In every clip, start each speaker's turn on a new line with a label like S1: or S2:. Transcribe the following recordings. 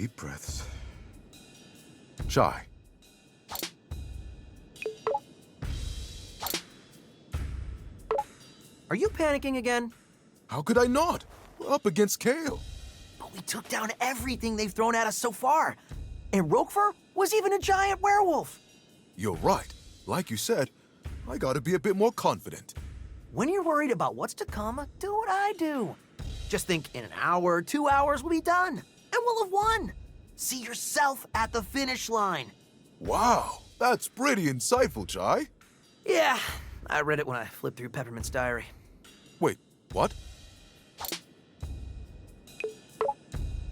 S1: Deep breaths. Chai.
S2: Are you panicking again?
S1: How could I not? We're up against Kale.
S2: But we took down everything they've thrown at us so far. And Roquefort was even a giant werewolf.
S1: You're right. Like you said, I gotta be a bit more confident.
S2: When you're worried about what's to come, do what I do. Just think in an hour, 2 hours, we'll be done. And we'll have won. See yourself at the finish line.
S1: Wow, that's pretty insightful, Chai.
S2: Yeah, I read it when I flipped through Peppermint's diary.
S1: Wait, what?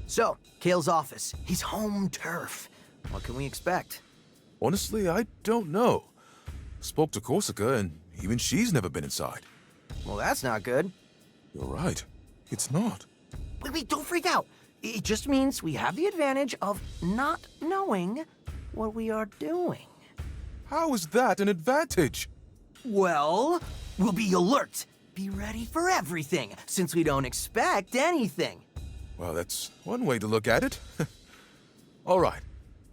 S2: So, Kale's office. He's home turf. What can we expect?
S1: Honestly, I don't know. Spoke to Corsica, and even she's never been inside.
S2: Well, that's not good.
S1: You're right. It's not.
S2: Wait, don't freak out. It just means we have the advantage of not knowing what we are doing.
S1: How is that an advantage?
S2: Well, we'll be alert. Be ready for everything, since we don't expect anything.
S1: Well, that's one way to look at it. All right.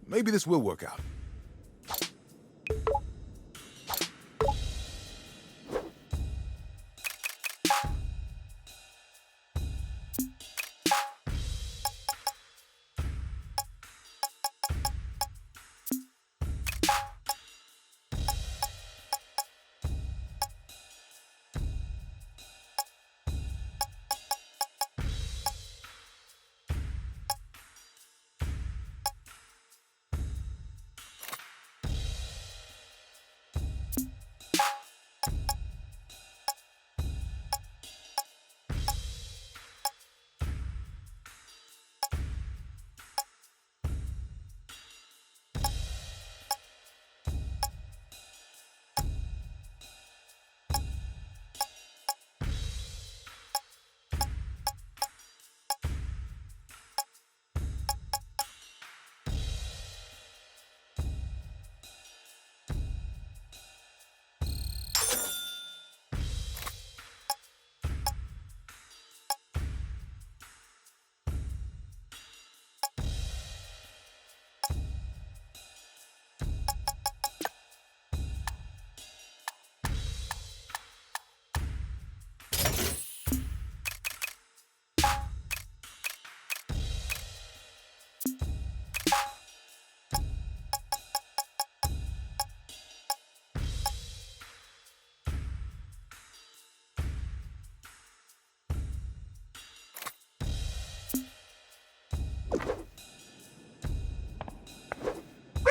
S1: Maybe this will work out.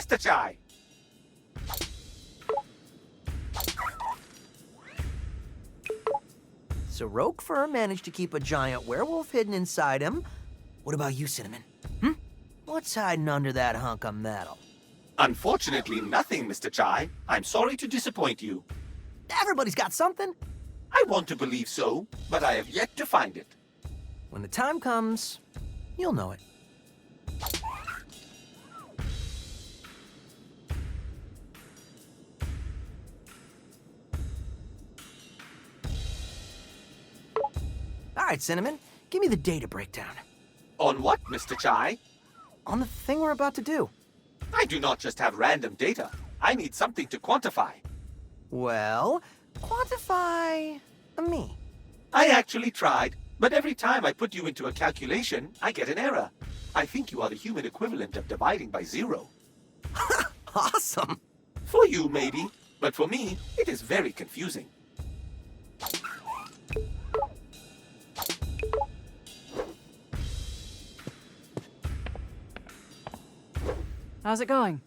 S3: Mr. Chai!
S2: So Roquefort managed to keep a giant werewolf hidden inside him. What about you, Cinnamon? What's hiding under that hunk of metal?
S3: Unfortunately, nothing, Mr. Chai. I'm sorry to disappoint you.
S2: Everybody's got something.
S3: I want to believe so, but I have yet to find it.
S2: When the time comes, you'll know it. All right, Cinnamon, give me the data breakdown.
S3: On what, Mr. Chai?
S2: On the thing we're about to do.
S3: I do not just have random data. I need something to quantify.
S2: Well, quantify me.
S3: I actually tried, but every time I put you into a calculation, I get an error. I think you are the human equivalent of dividing by 0.
S2: Awesome.
S3: For you, maybe, but for me, it is very confusing.
S4: How's it going?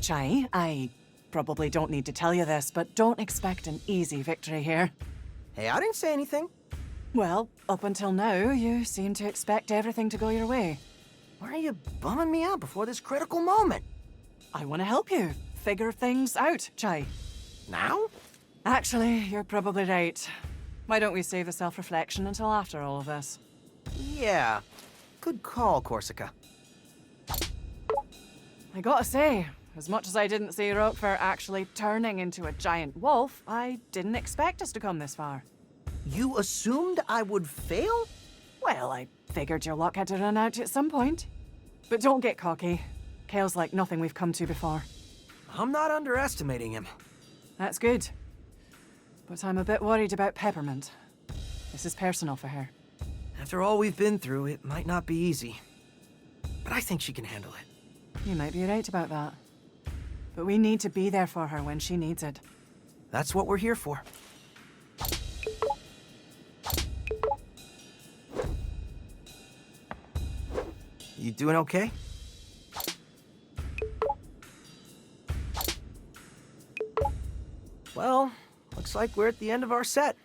S4: Chai, I probably don't need to tell you this, but don't expect an easy victory here.
S2: Hey, I didn't say anything.
S4: Well, up until now, you seem to expect everything to go your way.
S2: Why are you bumming me out before this critical moment?
S4: I want to help you figure things out, Chai.
S2: Now?
S4: Actually, you're probably right. Why don't we save the self-reflection until after all of this?
S2: Yeah. Good call, Corsica.
S4: I gotta say, as much as I didn't see Roquefort actually turning into a giant wolf, I didn't expect us to come this far.
S2: You assumed I would fail?
S4: Well, I figured your luck had to run out at some point. But don't get cocky. Kale's like nothing we've come to before.
S2: I'm not underestimating him.
S4: That's good. But I'm a bit worried about Peppermint. This is personal for her.
S2: After all we've been through, it might not be easy. But I think she can handle it.
S4: You might be right about that. But we need to be there for her when she needs it.
S2: That's what we're here for. You doing okay? Well, looks like we're at the end of our set.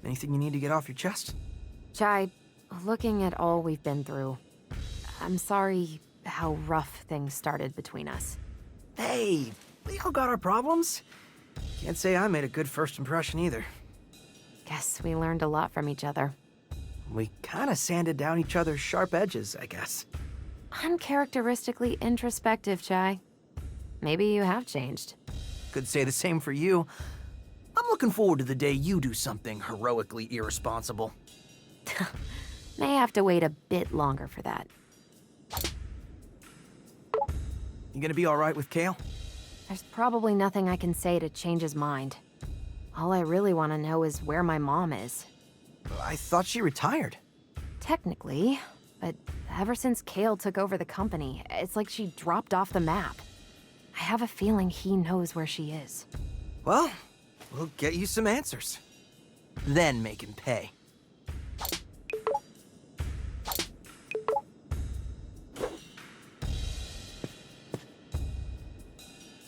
S2: Anything you need to get off your chest?
S5: Chai, looking at all we've been through, I'm sorry how rough things started between us.
S2: Hey, we all got our problems. Can't say I made a good first impression either.
S5: Guess we learned a lot from each other.
S2: We kinda sanded down each other's sharp edges, I guess.
S5: Uncharacteristically introspective, Chai. Maybe you have changed.
S2: Could say the same for you. I'm looking forward to the day you do something heroically irresponsible.
S5: May have to wait a bit longer for that.
S2: You gonna be alright with Kale?
S5: There's probably nothing I can say to change his mind. All I really want to know is where my mom is.
S2: I thought she retired.
S5: Technically, but ever since Kale took over the company, it's like she dropped off the map. I have a feeling he knows where she is.
S2: Well, we'll get you some answers. Then make him pay.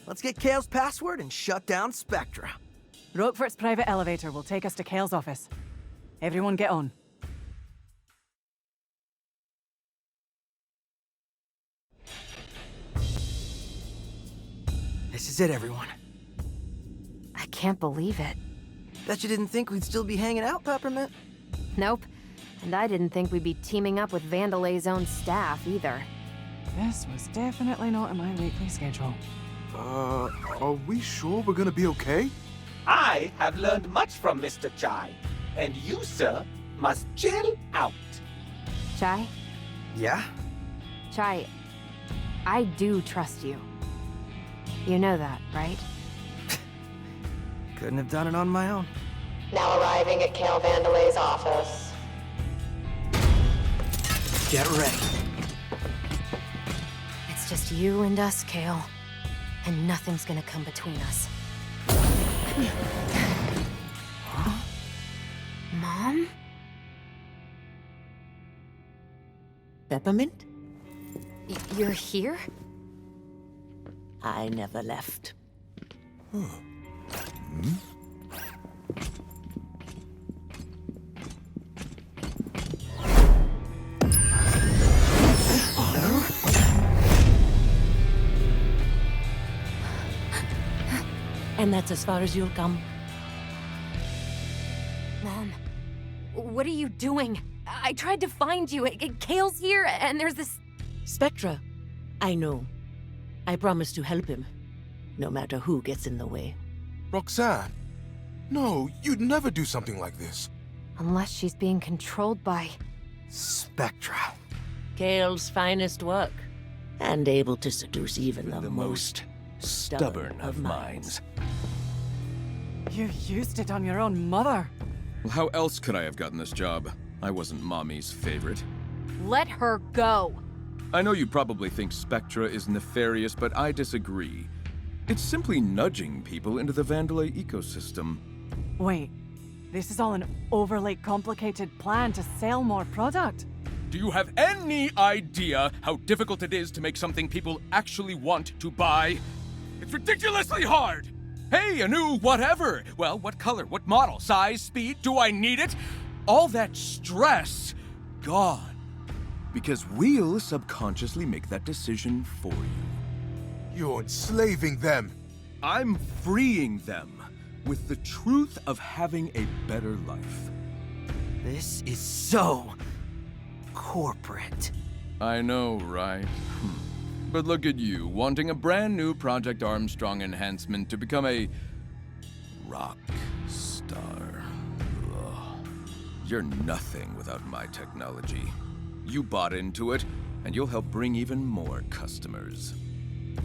S2: Let's get Kale's password and shut down Spectra.
S4: Roquefort's private elevator will take us to Kale's office. Everyone get on.
S2: This is it, everyone.
S5: I can't believe it.
S2: Bet you didn't think we'd still be hanging out, Peppermint?
S5: Nope. And I didn't think we'd be teaming up with Vandelay's own staff, either.
S4: This was definitely not in my weekly schedule.
S1: Are we sure we're gonna be okay?
S3: I have learned much from Mr. Chai, and you, sir, must chill out.
S5: Chai?
S2: Yeah?
S5: Chai, I do trust you. You know that, right?
S2: Couldn't have done it on my own.
S6: Now arriving at Kale Vandelay's office.
S2: Get ready.
S5: It's just you and us, Kale. And nothing's gonna come between us. Mom?
S7: Peppermint?
S5: You're here?
S7: I never left. And that's as far as you'll come.
S5: Mom, what are you doing? I tried to find you. Kale's here, and there's this...
S7: Spectra, I know. I promise to help him, no matter who gets in the way.
S1: Roxanne! No, you'd never do something like this.
S5: Unless she's being controlled by...
S2: Spectra.
S7: Kale's finest work, and able to seduce even the most stubborn of minds.
S4: You used it on your own mother.
S8: Well, how else could I have gotten this job? I wasn't Mommy's favorite.
S5: Let her go!
S8: I know you probably think Spectra is nefarious, but I disagree. It's simply nudging people into the Vandelay ecosystem.
S4: Wait, this is all an overly complicated plan to sell more product?
S8: Do you have any idea how difficult it is to make something people actually want to buy? It's ridiculously hard! Hey, a new whatever! Well, what color, what model, size, speed, do I need it? All that stress, gone. Because we'll subconsciously make that decision for you.
S1: You're enslaving them.
S8: I'm freeing them with the truth of having a better life.
S2: This is so... corporate.
S8: I know, right? But look at you, wanting a brand new Project Armstrong enhancement to become a rock star. Ugh. You're nothing without my technology. You bought into it, and you'll help bring even more customers.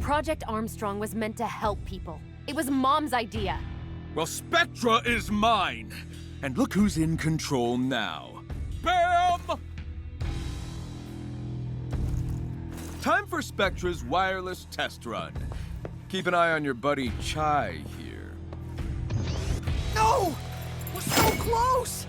S5: Project Armstrong was meant to help people. It was Mom's idea.
S8: Well, Spectra is mine! And look who's in control now. BAM! Time for Spectra's wireless test run. Keep an eye on your buddy Chai here.
S2: No! We're so close!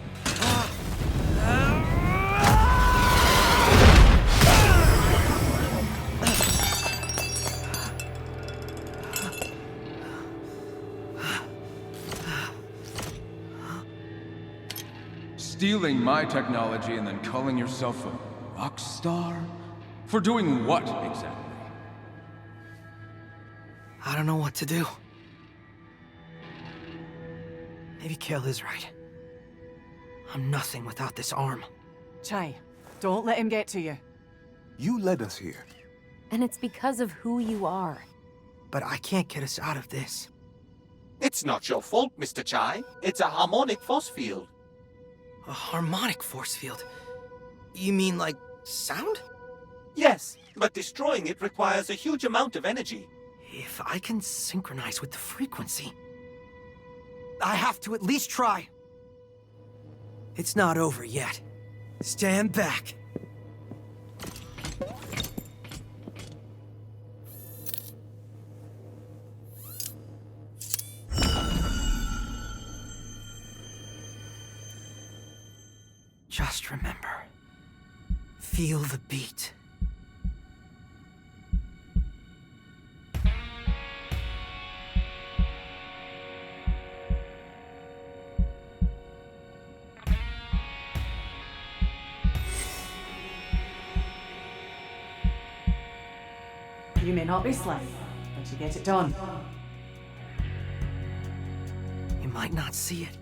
S8: Stealing my technology and then calling yourself a rock star? For doing what, exactly?
S2: I don't know what to do. Maybe Kale is right. I'm nothing without this arm.
S4: Chai, don't let him get to you.
S1: You led us here.
S5: And it's because of who you are.
S2: But I can't get us out of this.
S3: It's not your fault, Mr. Chai. It's a harmonic force field.
S2: A harmonic force field? You mean like sound?
S3: Yes, but destroying it requires a huge amount of energy.
S2: If I can synchronize with the frequency, I have to at least try. It's not over yet. Stand back. Just remember, feel the beat.
S4: You may not be slim, but you get it done.
S2: You might not see it.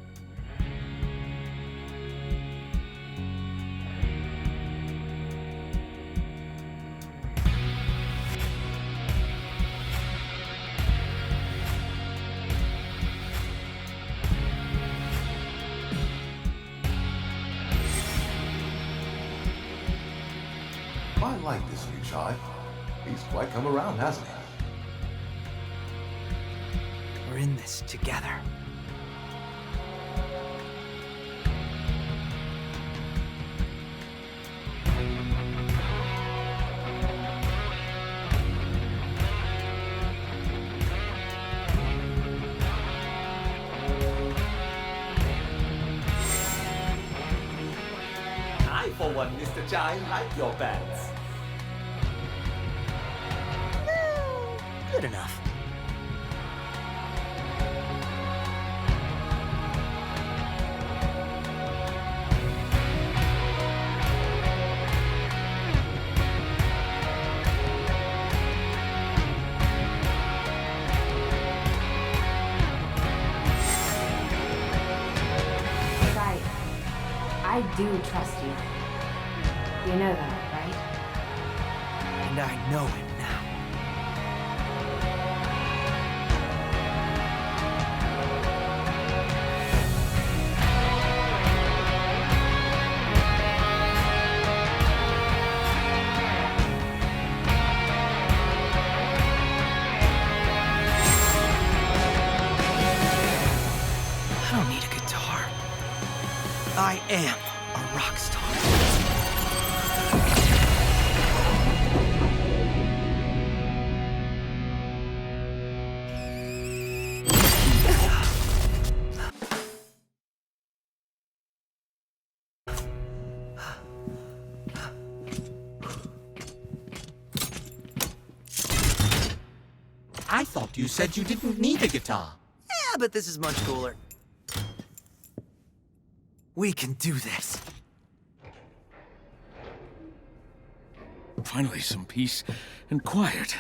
S1: I like this new Chai. He's quite come around, hasn't he?
S2: We're in this together.
S3: I, for one, Mr. Chai, like your pants.
S2: Good enough.
S5: Right. I do trust you. You know that, right?
S2: And I know him now. I don't need a guitar. I am a rock star.
S3: I thought you said you didn't need a guitar.
S2: Yeah, but this is much cooler. We can do this.
S8: Finally, some peace and quiet.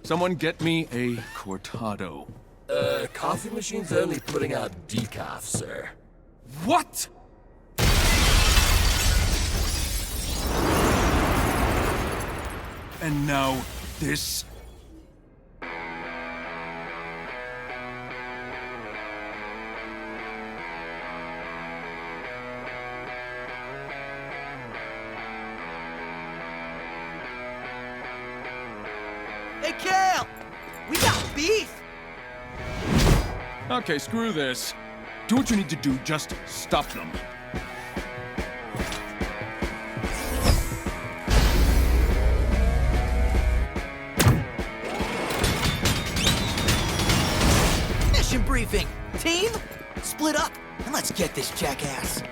S8: Someone get me a cortado.
S9: Coffee machine's only putting out decaf, sir.
S8: What? And now, this?
S2: beef!
S8: Okay, screw this. Do what you need to do, just stop them.
S2: Mission briefing! Team, split up and let's get this jackass.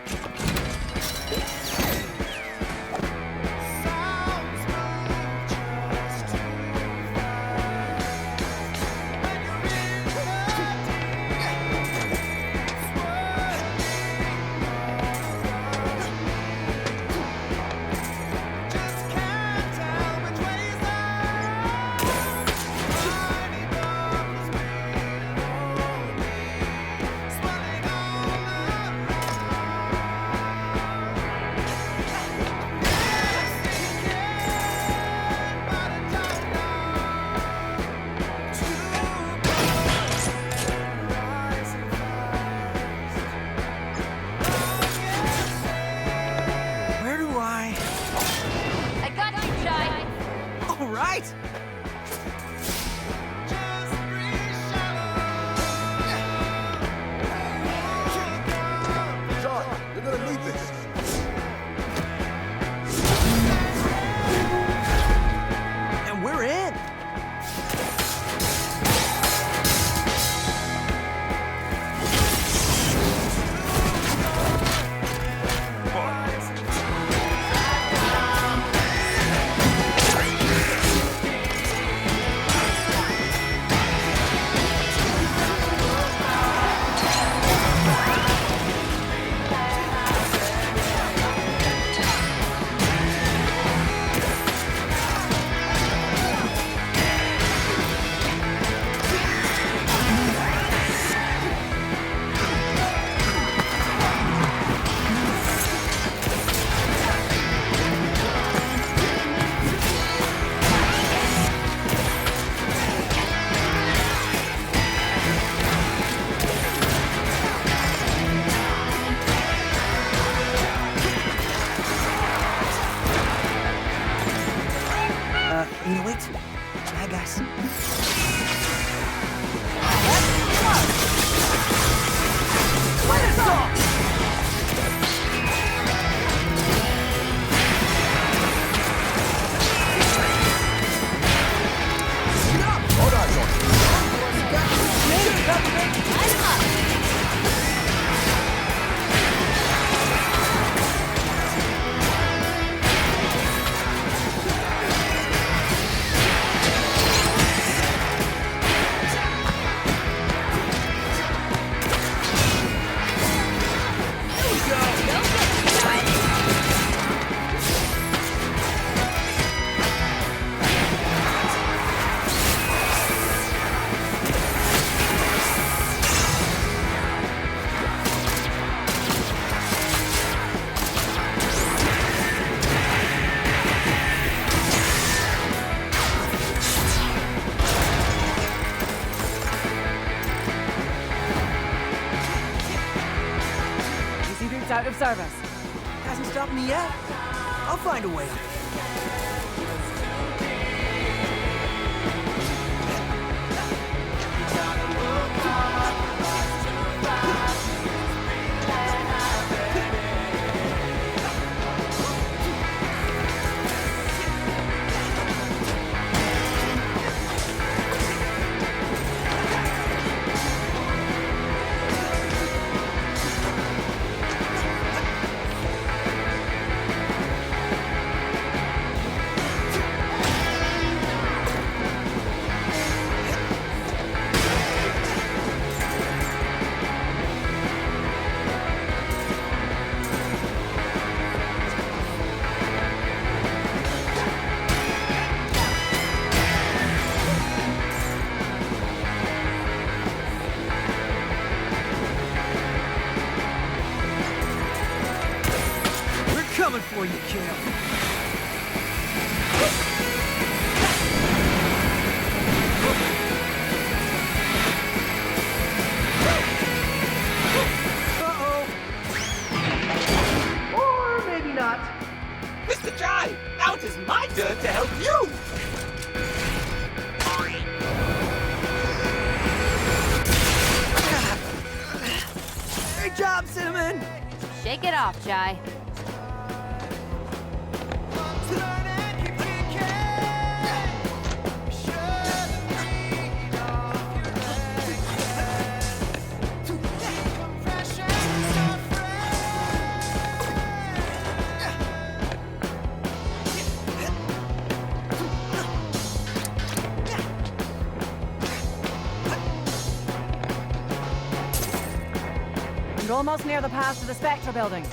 S2: Right?
S1: John, you're gonna need this.
S2: And we're in. Wait. Bad guys. Let us off!
S1: All eyes on you.
S4: Out of service.
S2: Hasn't stopped me yet. I'll find a way. Coming for you, Kale. Or maybe not.
S3: Mr. Jai, now it is my turn to help you!
S2: job, Cinnamon!
S5: Shake it off, Jai.
S4: You're almost near the path to the Spectre building.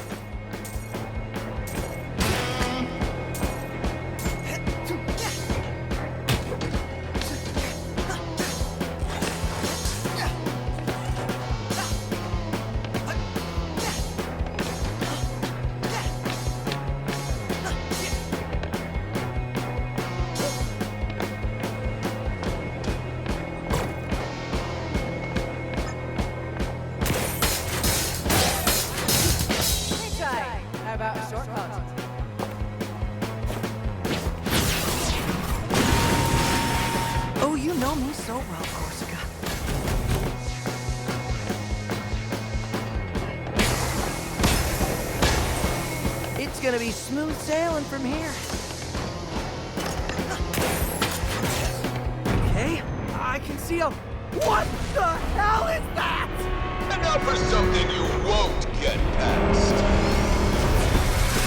S4: How about a shortcut?
S2: Oh, you know me so well, Corsica. It's gonna be smooth sailing from here. Okay, I can see a... What the hell is that?
S10: And now for something you won't get past.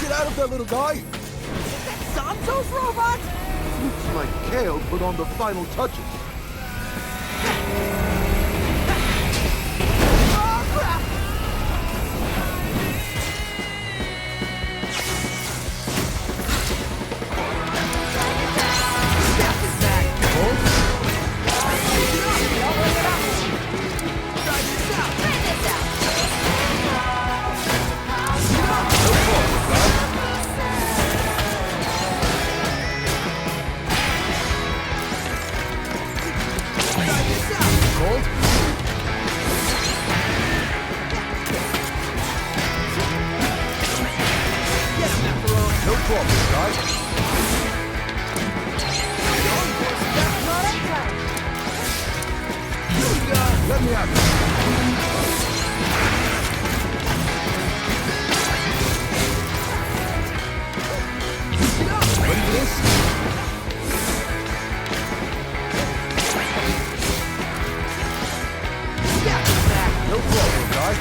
S1: Get out of there, little guy!
S2: Is that Santo's robot?
S1: Looks like Kale put on the final touches.
S2: Oh, crap!
S1: No problem, guys. Let me have it. Ready for this? No problem, guys.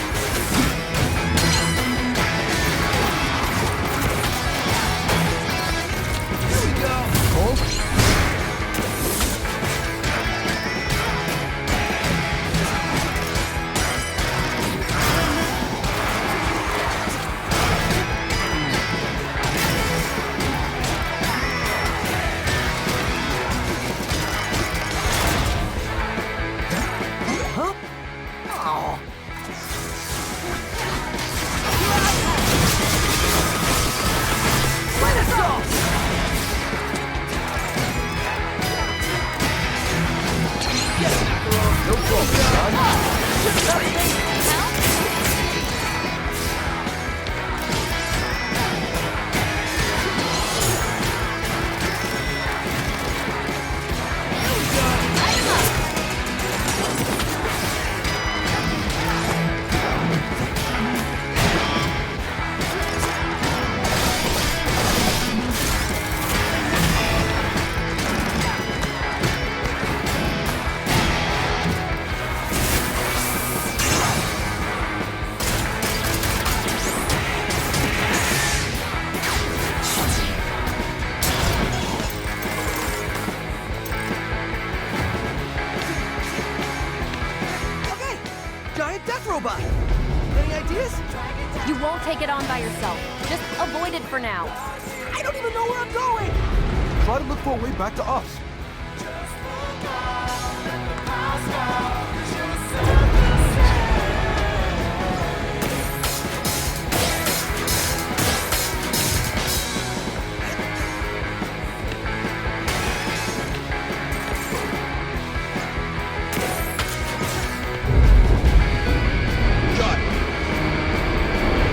S2: Robot. Any ideas?
S5: You won't take it on by yourself. Just avoid it for now.
S2: I don't even know where I'm going.
S1: Try to look for a way back to us.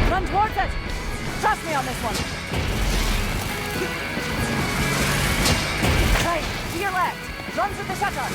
S4: Run towards it! Trust me on this one. Hey, to your left. Runs with the shutter.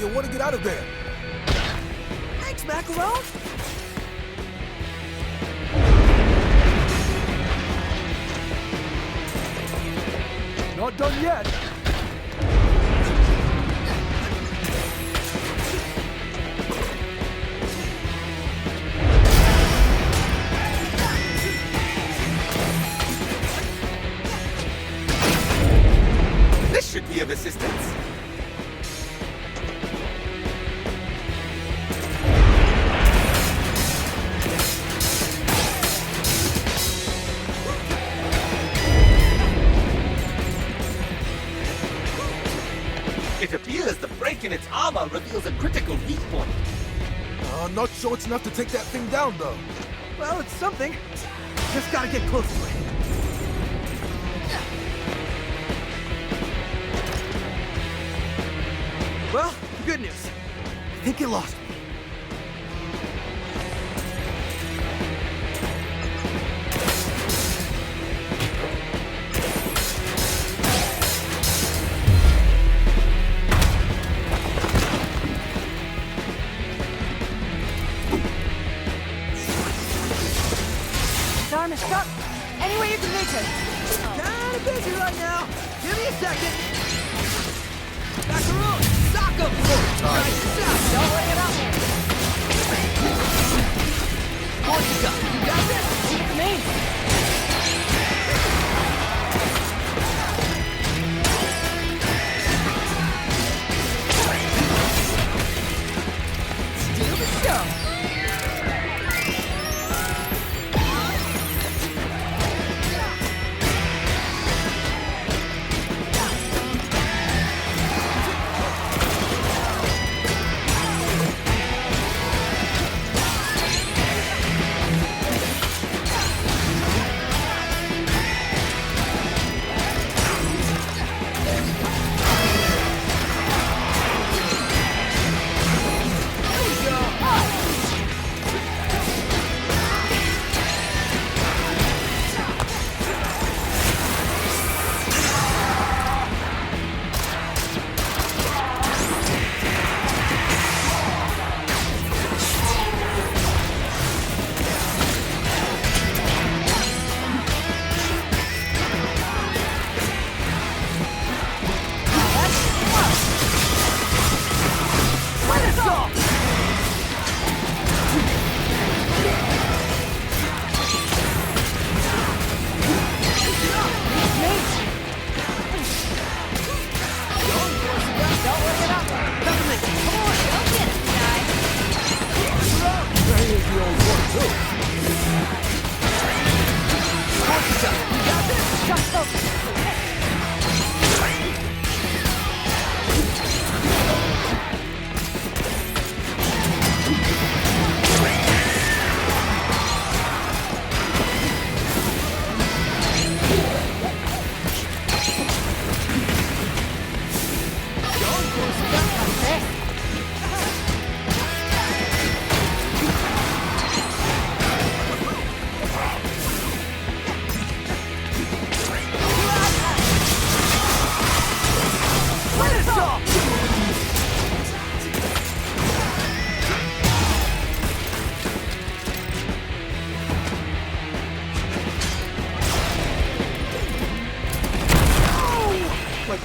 S1: I want to get out of there.
S2: Thanks, Macaron.
S1: Not done yet.
S3: This should be of assistance. It appears the break in its armor reveals a critical weak point.
S1: Not sure it's enough to take that thing down, though.
S2: Well, it's something. Just gotta get close to it. Well, good news. I think it lost me.
S4: Darn it, Chuck! Any way you can reach it!
S2: Kinda busy right now. Give me a second. Macaron, sock him! Nice shot.
S4: Don't let it up!
S2: Corsica, you got this?
S4: Leave it to me!
S2: Steal the show.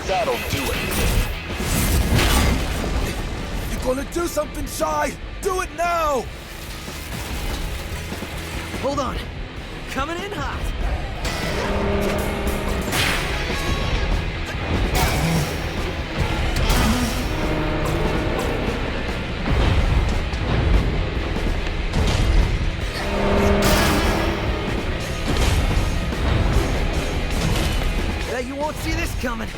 S10: That'll do it.
S1: You're gonna do something, Shy! Do it now!
S2: Hold on. Coming in hot. Bet you won't see this coming.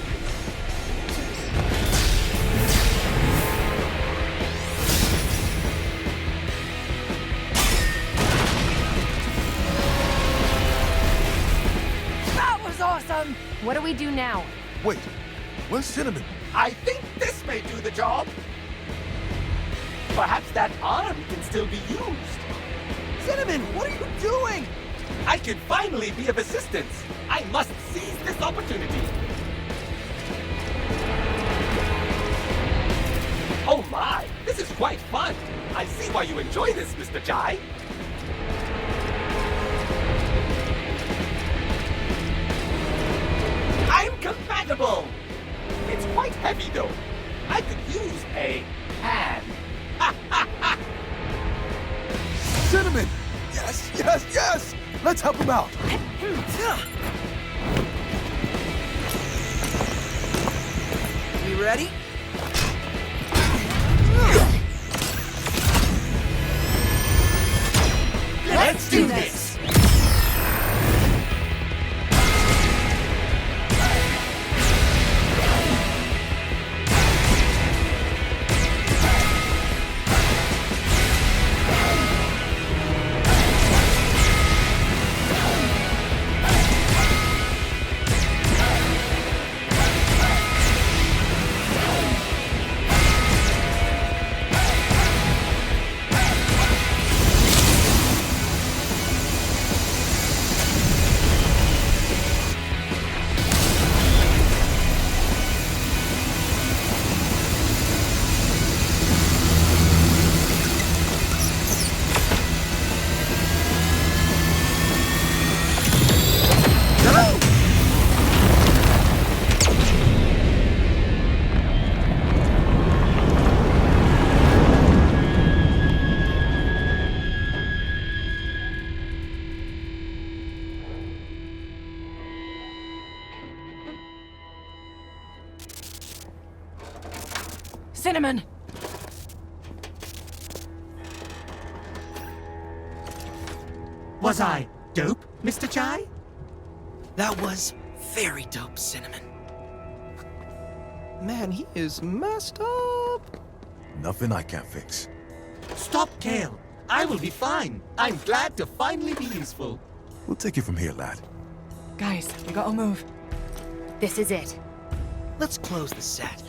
S4: That was awesome!
S5: What do we do now?
S1: Wait, where's Cinnamon?
S3: I think this may do the job. Perhaps that arm can still be used.
S2: Cinnamon, what are you doing?
S3: I can finally be of assistance. I must seize this opportunity. Oh my, this is quite fun. I see why you enjoy this, Mr. Chai. I'm compatible. It's quite heavy though. I could use a hand.
S1: Cinnamon! Yes, yes, yes! Let's help him out.
S2: You ready?
S3: Let's do this.
S4: Cinnamon!
S2: Was I dope, Mr. Chai? That was very dope, Cinnamon. Man, he is messed up.
S1: Nothing I can't fix.
S3: Stop, Kale. I will be fine. I'm glad to finally be useful.
S1: We'll take it from here, lad.
S4: Guys, we gotta move.
S5: This is it.
S2: Let's close the set.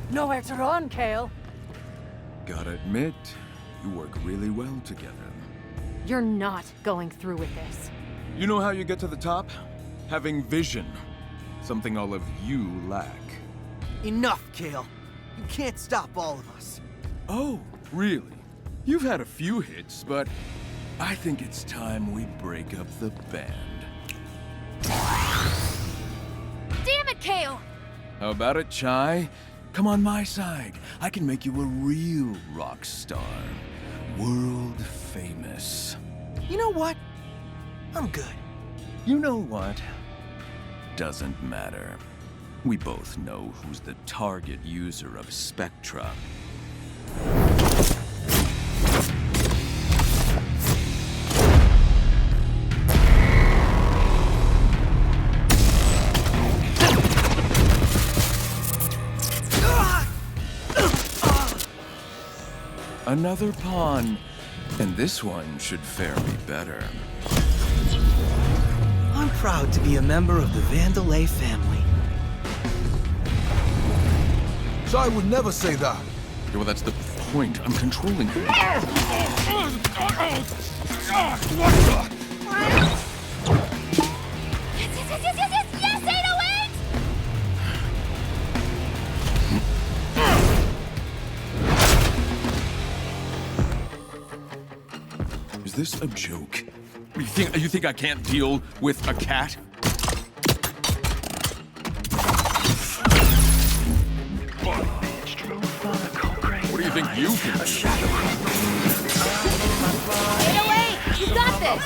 S4: Nowhere to run, Kale.
S8: Gotta admit, you work really well together.
S5: You're not going through with this.
S8: You know how you get to the top? Having vision. Something all of you lack.
S2: Enough, Kale. You can't stop all of us.
S8: Oh, really? You've had a few hits, but I think it's time we break up the band.
S5: Damn it, Kale!
S8: How about it, Chai? Come on my side. I can make you a real rock star. World famous.
S2: You know what? I'm good.
S8: You know what? Doesn't matter. We both know who's the target user of Spectra. Another pawn, and this one should fare me better.
S2: I'm proud to be a member of the Vandelay family.
S1: So I would never say that.
S8: Yeah, well, that's the point. I'm controlling her.
S5: Yes, 808!
S8: Is this a joke? You think I can't deal with a cat? What do you think you can do?
S5: 808! You got this!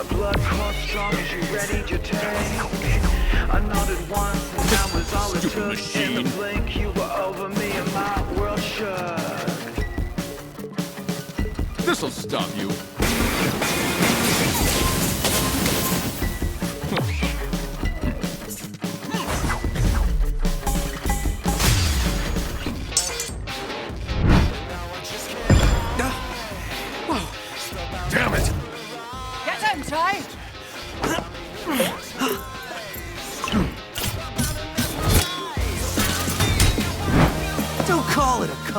S11: Blood coursed strong as you ready to take. I nodded once and that was all it took.
S8: Machine.
S11: In the blink you were over me and my world shook.
S8: This'll stop you.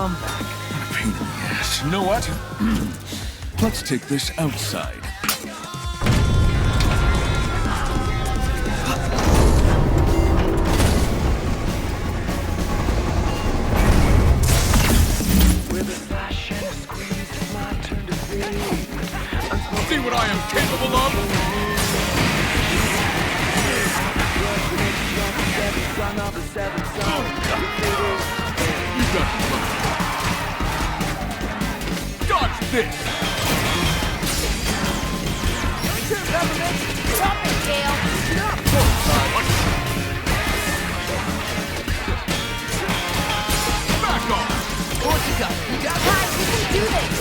S11: comeback.
S8: What a pain in the ass. You know what? Let's take this outside.
S11: With a flash and a squeeze, it's my turn to be.
S8: See what I am capable of?
S11: Son of a seven son.
S8: You got me. Dodge this!
S5: Stop it, Kale!
S8: Back off!
S2: What you got? You got
S5: Guys, we can do this!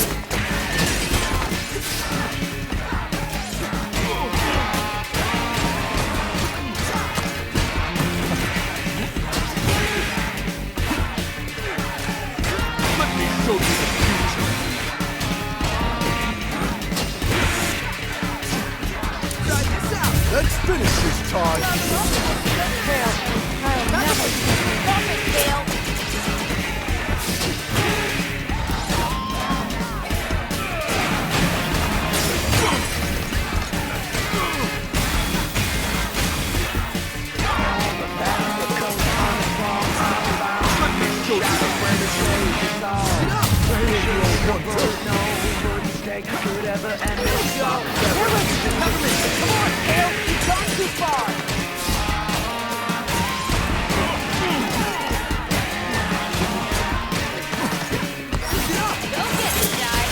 S8: Let me show you the future.
S1: Let's finish this, Todd.
S5: Kale, never! Stop it, Kale!
S11: Could ever end this.
S2: Come on, Kale! You've gone too far!
S5: Go get it, guy!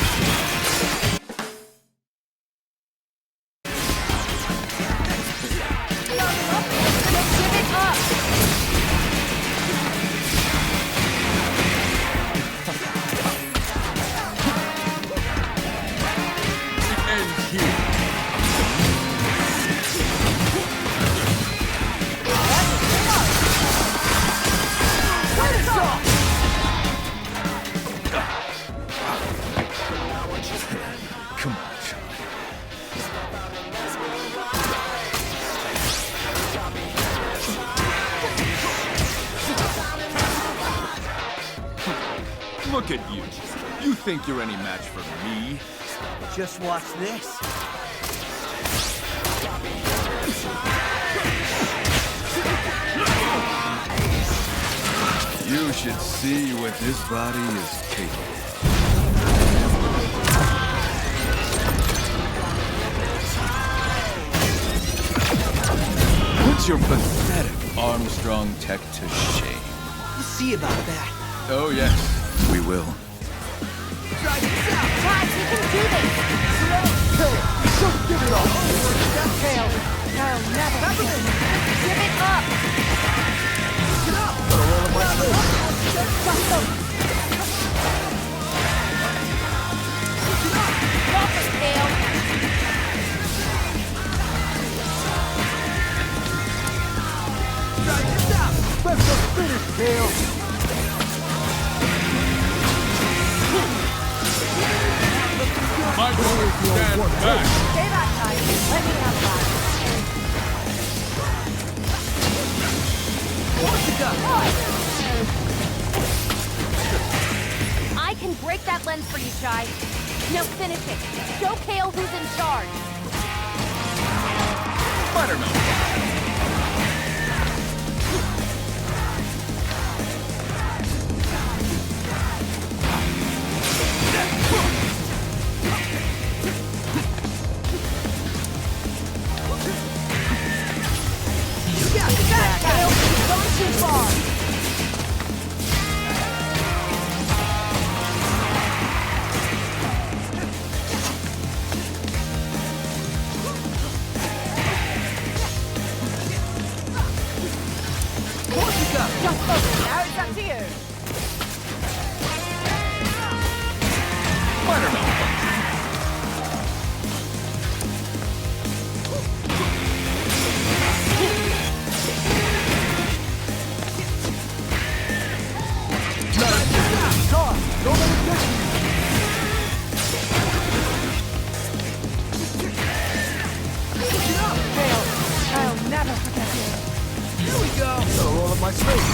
S5: Give it up!
S8: It ends here. Come on, Charlie. Look at you. You think you're any match for me?
S2: Just watch this.
S8: You should see what this body is capable of. Put your pathetic Armstrong tech to shame.
S2: We'll see about that.
S8: Oh, yes, we will.
S2: Try this out!
S5: Guys, we can do this!
S2: Don't give it up!
S5: Kale, never! Give it up!
S2: Get up! Gotta roll my sleeve.
S5: Stop it, Kale!
S2: Try this out! Let's go finish, Kale!
S8: My brother, stand back!
S5: Stay back, guys. Let me have that.
S2: What you got?
S5: I can break that lens for you, Shy. Now finish it. Show Kale who's in charge.
S8: Buttermilk!
S5: Kale, you've gone too far. Just focus. Now it's up to you.
S8: Buttermilk!
S5: I'll never forget you.
S2: Here we go! Gotta roll up my sleeve.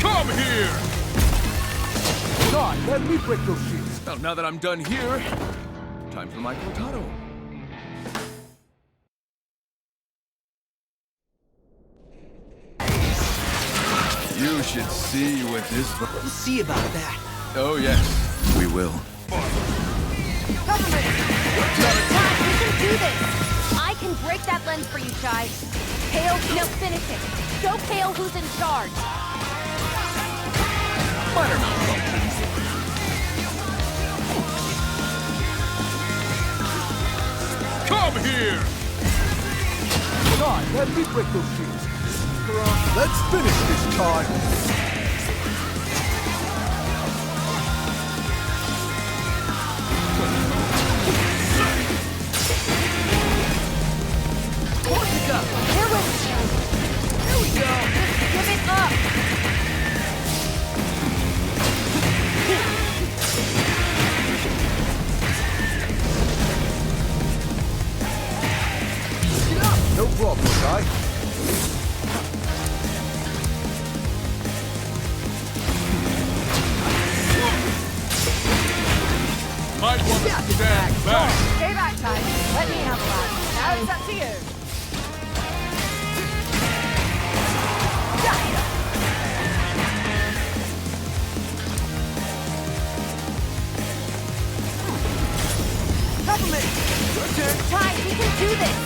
S8: Come here!
S12: God, let me break those shields.
S8: Well, now that I'm done here, time for my cortado. You should see what this...
S2: We'll see about that.
S8: Oh, yes, we will.
S5: Cover me! Chai, you can do this! I can break that lens for you, Chai. Kale, now finish it. Show Kale who's in charge.
S8: Minor malfunctions. Come here!
S12: God, let me break those shields. Let's finish this time.
S5: Corsica, here with you. Here we go. Just give it up.
S12: No problem, guy.
S8: Might want to stand back.
S4: Stay back, Chai. Let me have a lap. Now it's up to you.
S2: Cover me! Your turn.
S5: Chai, we can do this.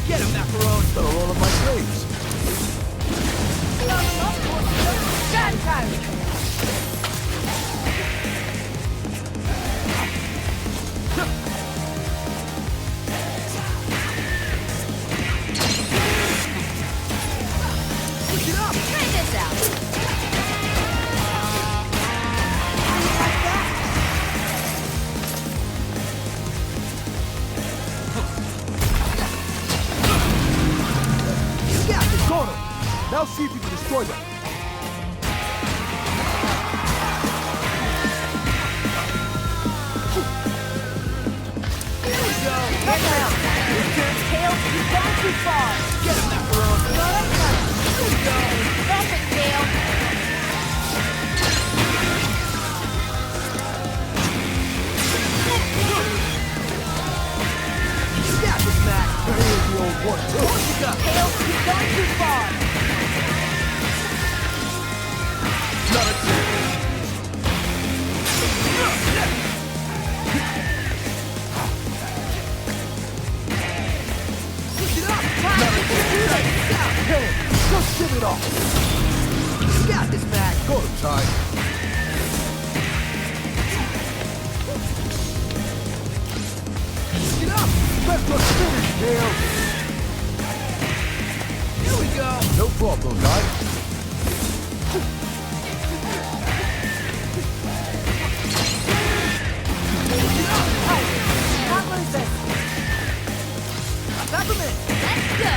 S2: Get him, macaron!
S12: Better roll up my graves.
S4: Stand down.
S5: Try this out.
S2: You got this!
S12: Kojo, now see if you can destroy them.
S2: Here we go!
S5: Kale, you've gone too far.
S2: Get him, macaron! Here we go!
S5: Stop it, Kale.
S2: You got this, Mac!
S12: Here's the old one, too.
S2: Corsica!
S5: Kale, you've gone too far.
S8: Not a chance.
S2: Push it up!
S5: Chai, we can do this.
S12: Kill him. Just give it up.
S2: You got this, Mac!
S12: Go to Chai.
S2: Push it up!
S12: Let's just finish, Kale.
S2: Here we go!
S12: No problem, guy.
S4: Can't lose this.
S2: Peppermint!
S5: Let's go.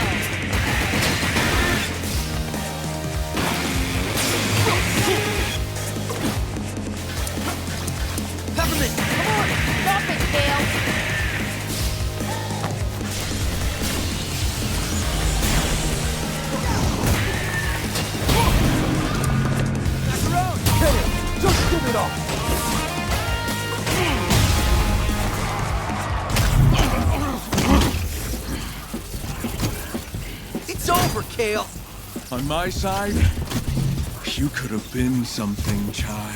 S2: Peppermint! Come on!
S5: Stop it, Kale.
S2: Macaron!
S12: Kill him. Just give it up.
S2: It's over, Kale!
S8: On my side, you could have been something, Chai.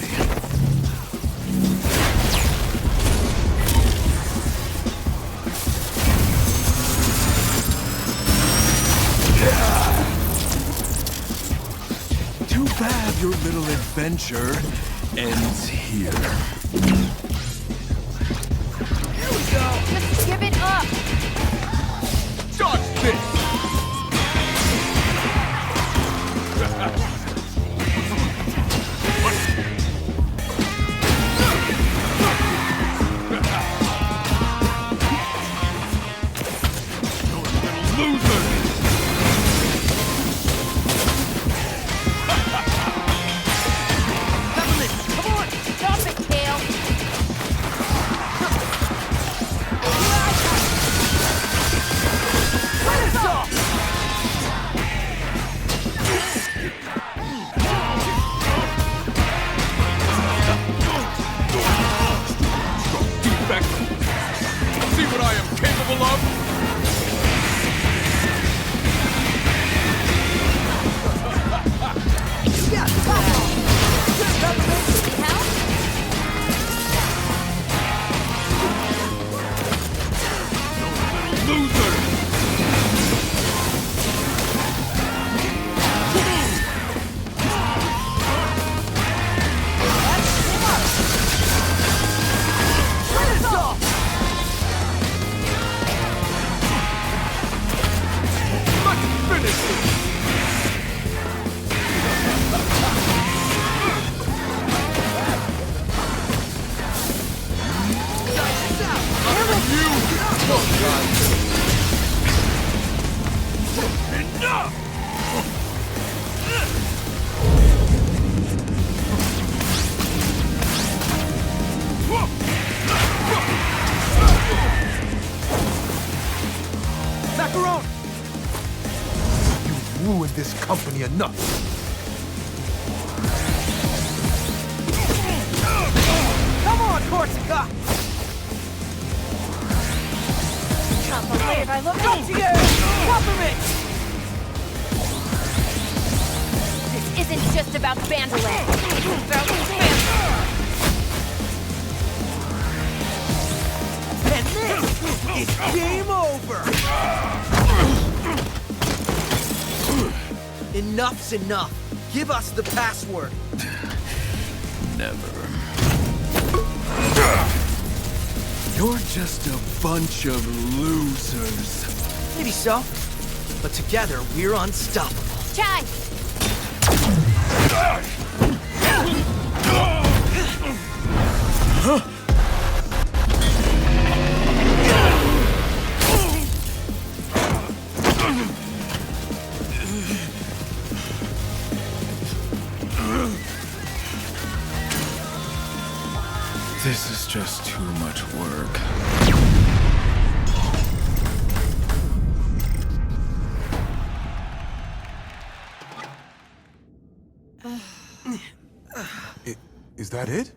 S8: Too bad your little adventure ends here.
S2: Here we go!
S5: Just give it up.
S8: Dodge this!
S2: Peppermint! Come on!
S12: finish this!
S8: Enough!
S12: Macaron! You ruined this company enough.
S2: Come on, Corsica!
S4: Can't believe I looked up to you!
S2: Compliment!
S5: This isn't just about Vanderland. It's about
S2: And this is game over! Enough's enough. Give us the password.
S8: Never.
S12: You're just a bunch of losers.
S2: Maybe so. But together, we're unstoppable.
S5: Chai!
S8: This is just too much work.
S1: Is that it?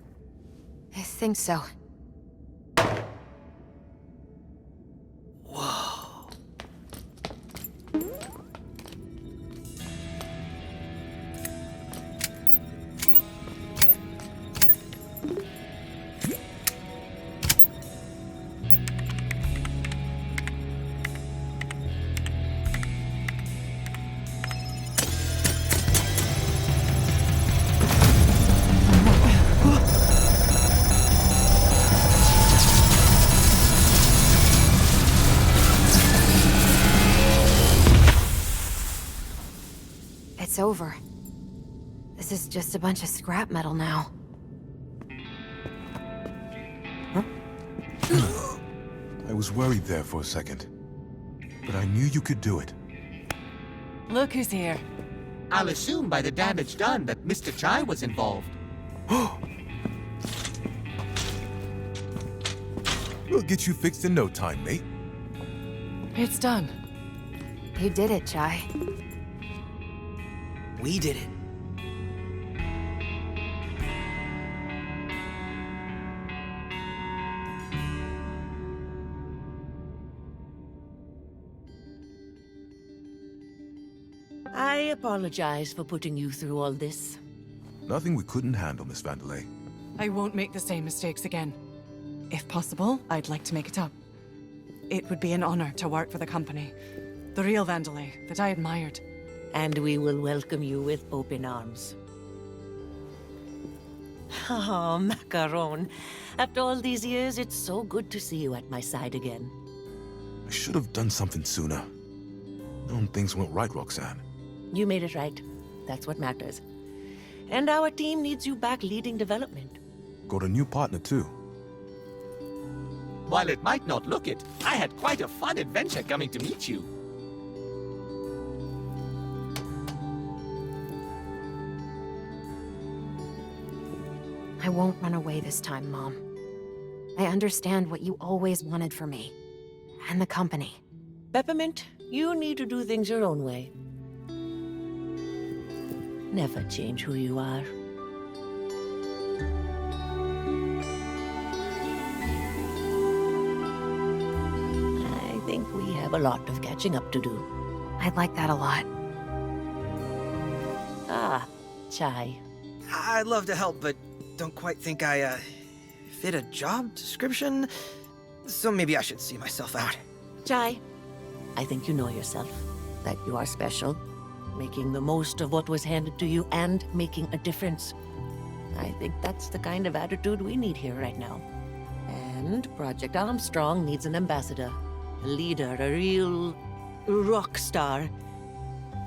S5: I think so. It's over. This is just a bunch of scrap metal now.
S1: I was worried there for a second. But I knew you could do it.
S4: Look who's here.
S3: I'll assume by the damage done that Mr. Chai was involved.
S1: We'll get you fixed in no time, mate.
S4: It's done.
S5: You did it, Chai.
S2: We did it.
S7: I apologize for putting you through all this.
S1: Nothing we couldn't handle, Miss Vanderlei.
S4: I won't make the same mistakes again. If possible, I'd like to make it up. It would be an honor to work for the company. The real Vanderlei that I admired.
S7: And we will welcome you with open arms. Oh, Macaron. After all these years, it's so good to see you at my side again.
S1: I should have done something sooner. Things went right, Roxanne.
S7: You made it right. That's what matters. And our team needs you back leading development.
S1: Got a new partner, too.
S3: While it might not look it, I had quite a fun adventure coming to meet you.
S5: I won't run away this time, Mom. I understand what you always wanted for me. And the company.
S7: Peppermint, you need to do things your own way. Never change who you are. I think we have a lot of catching up to do.
S5: I'd like that a lot.
S7: Ah, Chai.
S2: I'd love to help, but don't quite think I, fit a job description. So maybe I should see myself out.
S7: Chai, I think you know yourself, that you are special, making the most of what was handed to you and making a difference. I think that's the kind of attitude we need here right now. And Project Armstrong needs an ambassador, a leader, a real rock star.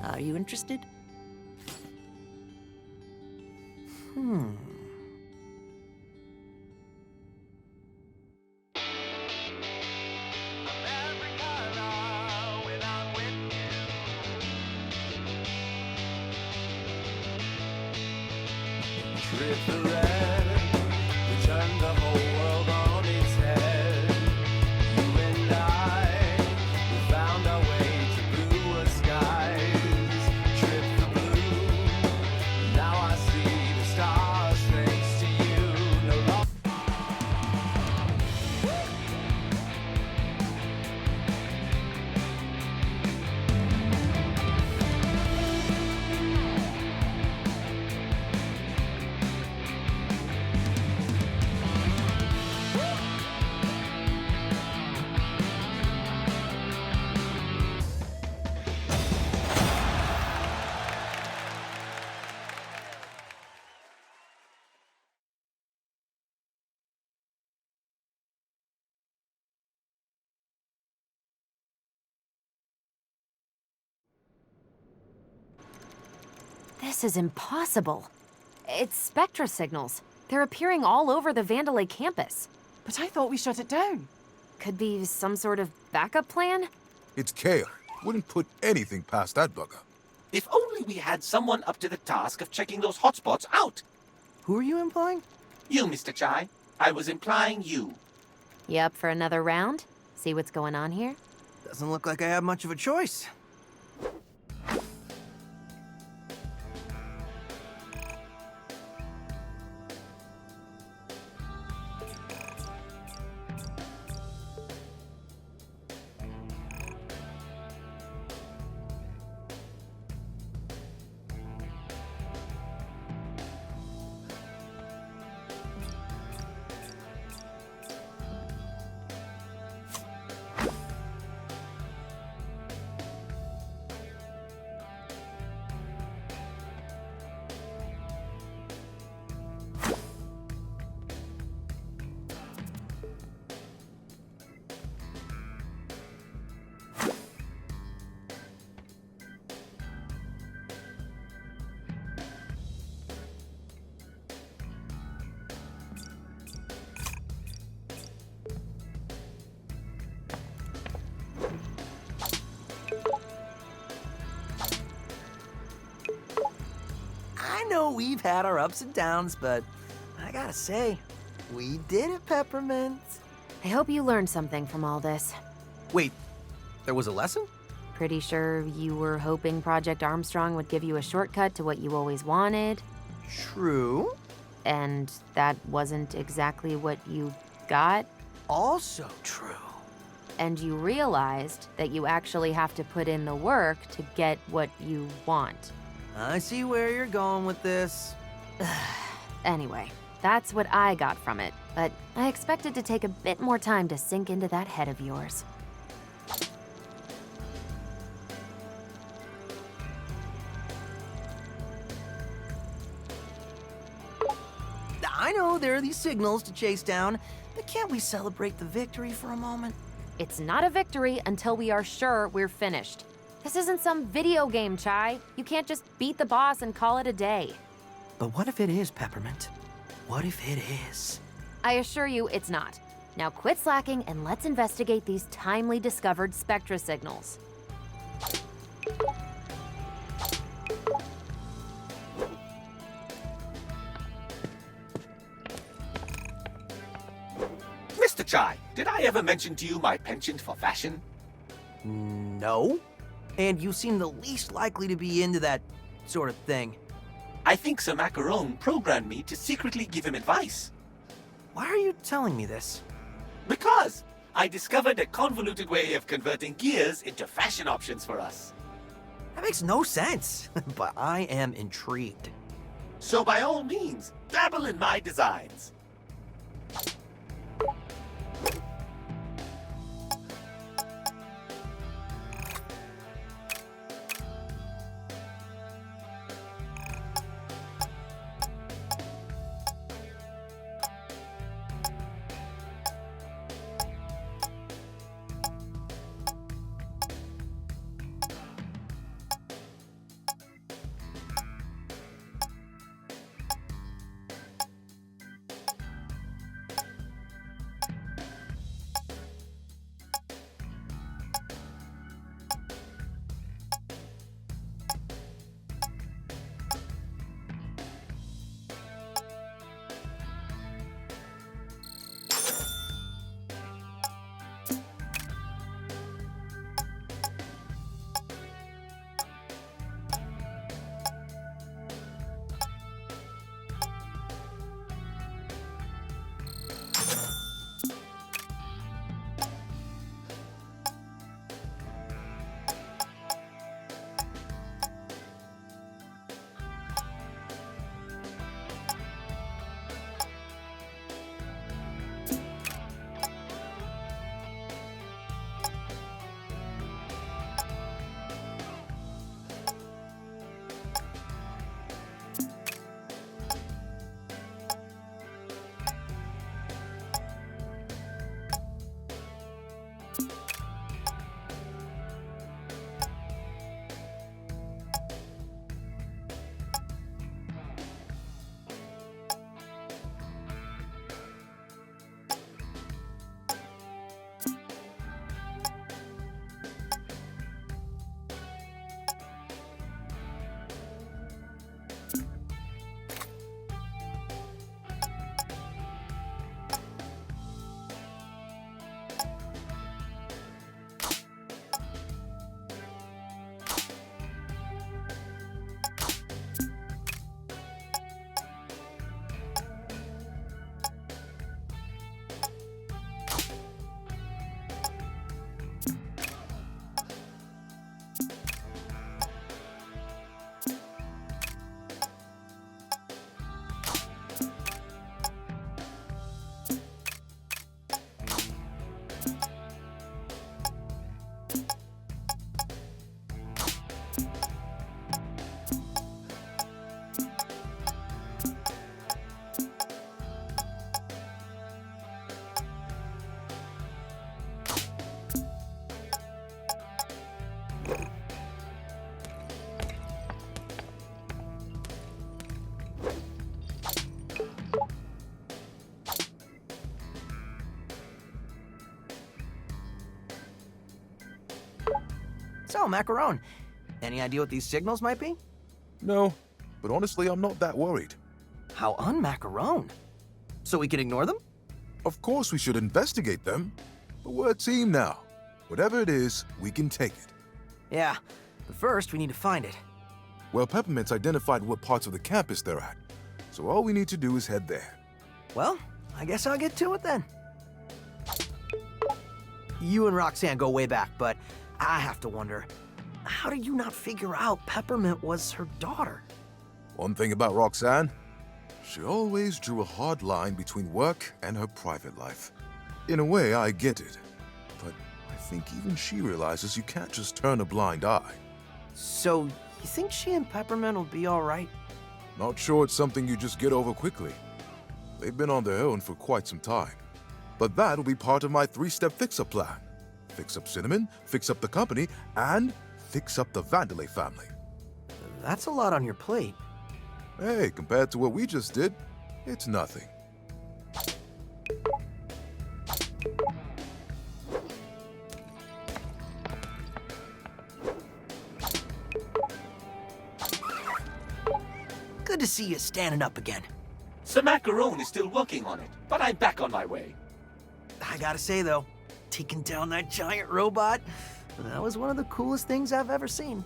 S7: Are you interested?
S11: Trip the red, we turned the whole world on its head. You and I, we found our way to bluer skies. Trip the blue, now I see the stars thanks to you. No longer.
S5: This is impossible. It's spectra signals. They're appearing all over the Vandalay campus.
S4: But I thought we shut it down.
S5: Could be some sort of backup plan?
S1: It's Kale. Wouldn't put anything past that bugger.
S3: If only we had someone up to the task of checking those hotspots out.
S2: Who are you implying?
S3: You, Mr. Chai. I was implying you.
S5: You up for another round? See what's going on here?
S2: Doesn't look like I have much of a choice. I know we've had our ups and downs, but I gotta say, we did it, Peppermint.
S5: I hope you learned something from all this.
S2: Wait, there was a lesson?
S5: Pretty sure you were hoping Project Armstrong would give you a shortcut to what you always wanted.
S2: True.
S5: And that wasn't exactly what you got.
S2: Also true.
S5: And you realized that you actually have to put in the work to get what you want.
S2: I see where you're going with this.
S5: Anyway, that's what I got from it, but I expected to take a bit more time to sink into that head of yours.
S2: I know there are these signals to chase down, but can't we celebrate the victory for a moment?
S5: It's not a victory until we are sure we're finished. This isn't some video game, Chai. You can't just beat the boss and call it a day.
S2: But what if it is, Peppermint? What if it is?
S5: I assure you it's not. Now quit slacking and let's investigate these timely discovered spectra signals.
S3: Mr. Chai, did I ever mention to you my penchant for fashion?
S2: No. And you seem the least likely to be into that sort of thing.
S3: I think Sir Macaron programmed me to secretly give him advice.
S2: Why are you telling me this?
S3: Because I discovered a convoluted way of converting gears into fashion options for us.
S2: That makes no sense, but I am intrigued.
S3: So by all means, dabble in my designs.
S2: Oh, macaron. Any idea what these signals might be?
S1: No, but honestly, I'm not that worried.
S2: How un-macaron? So we can ignore them?
S1: Of course we should investigate them, but we're a team now. Whatever it is, we can take it.
S2: Yeah, but first we need to find it.
S1: Well, Peppermint's identified what parts of the campus they're at, so all we need to do is head there.
S2: Well, I guess I'll get to it then. You and Roxanne go way back, but I have to wonder, how did you not figure out Peppermint was her daughter?
S1: One thing about Roxanne, she always drew a hard line between work and her private life. In a way, I get it, but I think even she realizes you can't just turn a blind eye.
S2: So, you think she and Peppermint will be all right?
S1: Not sure it's something you just get over quickly. They've been on their own for quite some time. But that'll be part of my 3-step fix-up plan. Fix up Cinnamon, fix up the company, and fix up the Vandelay family.
S2: That's a lot on your plate.
S1: Hey, compared to what we just did, it's nothing.
S2: Good to see you standing up again.
S3: Sir Macaron is still working on it, but I'm back on my way.
S2: I gotta say though, taking down that giant robot, that was one of the coolest things I've ever seen.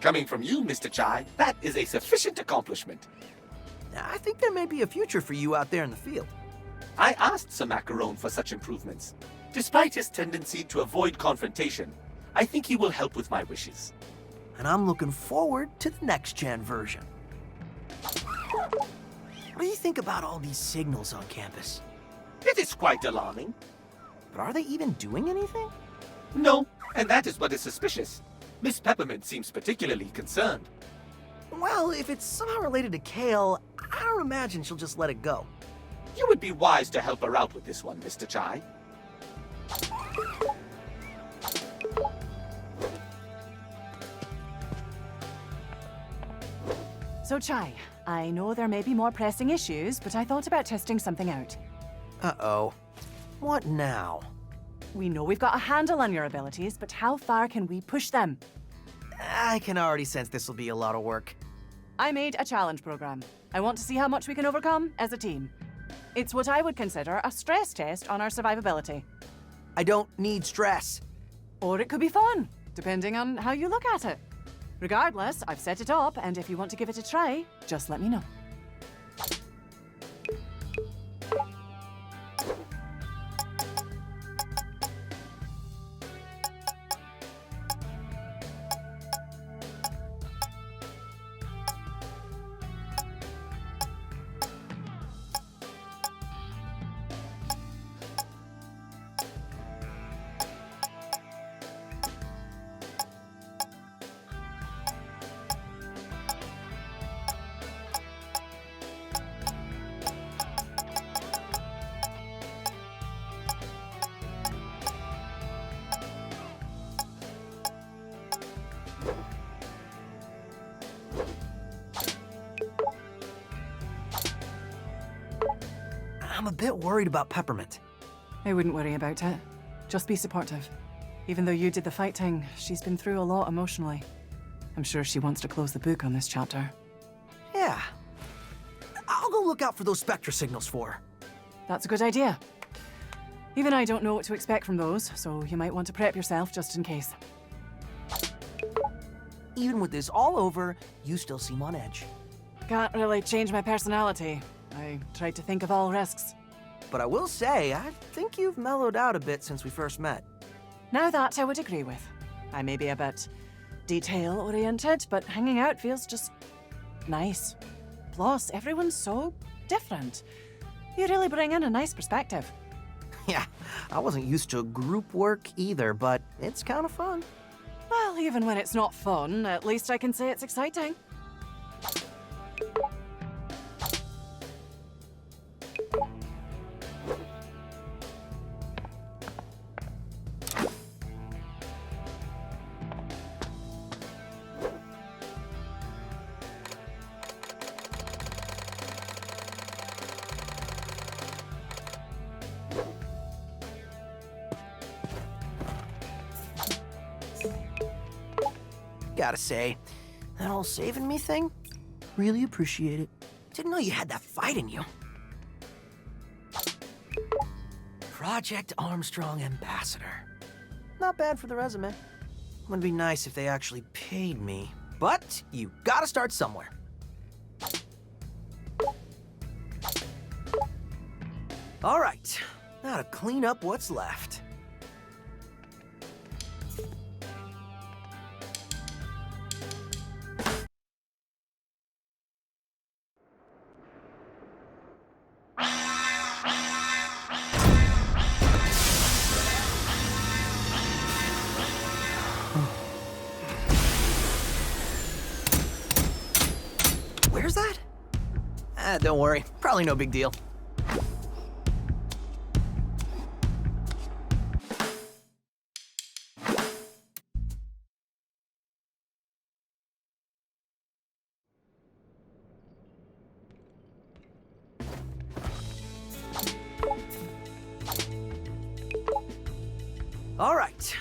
S3: Coming from you, Mr. Chai, that is a sufficient accomplishment.
S2: I think there may be a future for you out there in the field.
S3: I asked Sir Macaron for such improvements. Despite his tendency to avoid confrontation, I think he will help with my wishes.
S2: And I'm looking forward to the next-gen version. What do you think about all these signals on campus?
S3: It is quite alarming.
S2: But are they even doing anything?
S3: No, and that is what is suspicious. Miss Peppermint seems particularly concerned.
S2: Well, if it's somehow related to Kale, I don't imagine she'll just let it go.
S3: You would be wise to help her out with this one, Mr. Chai.
S4: So, Chai, I know there may be more pressing issues, but I thought about testing something out.
S2: Uh-oh. What now?
S4: We know we've got a handle on your abilities, but how far can we push them?
S2: I can already sense this will be a lot of work.
S4: I made a challenge program. I want to see how much we can overcome as a team. It's what I would consider a stress test on our survivability.
S2: I don't need stress.
S4: Or it could be fun, depending on how you look at it. Regardless, I've set it up, and if you want to give it a try, just let me know.
S2: I'm a bit worried about Peppermint.
S4: I wouldn't worry about it. Just be supportive. Even though you did the fighting, she's been through a lot emotionally. I'm sure she wants to close the book on this chapter.
S2: Yeah. I'll go look out for those Spectra signals for her.
S4: That's a good idea. Even I don't know what to expect from those, so you might want to prep yourself just in case.
S2: Even with this all over, you still seem on edge.
S4: Can't really change my personality. I tried to think of all risks.
S2: But I will say, I think you've mellowed out a bit since we first met.
S4: Now that I would agree with. I may be a bit detail-oriented, but hanging out feels just nice. Plus, everyone's so different. You really bring in a nice perspective.
S2: Yeah, I wasn't used to group work either, but it's kind of fun.
S4: Well, even when it's not fun, at least I can say it's exciting.
S2: Gotta say, that whole saving me thing, really appreciate it. Didn't know you had that fight in you. Project Armstrong Ambassador. Not bad for the resume. Would be nice if they actually paid me. But you gotta start somewhere. All right, now to clean up what's left. Where's that? Don't worry. Probably no big deal. All right.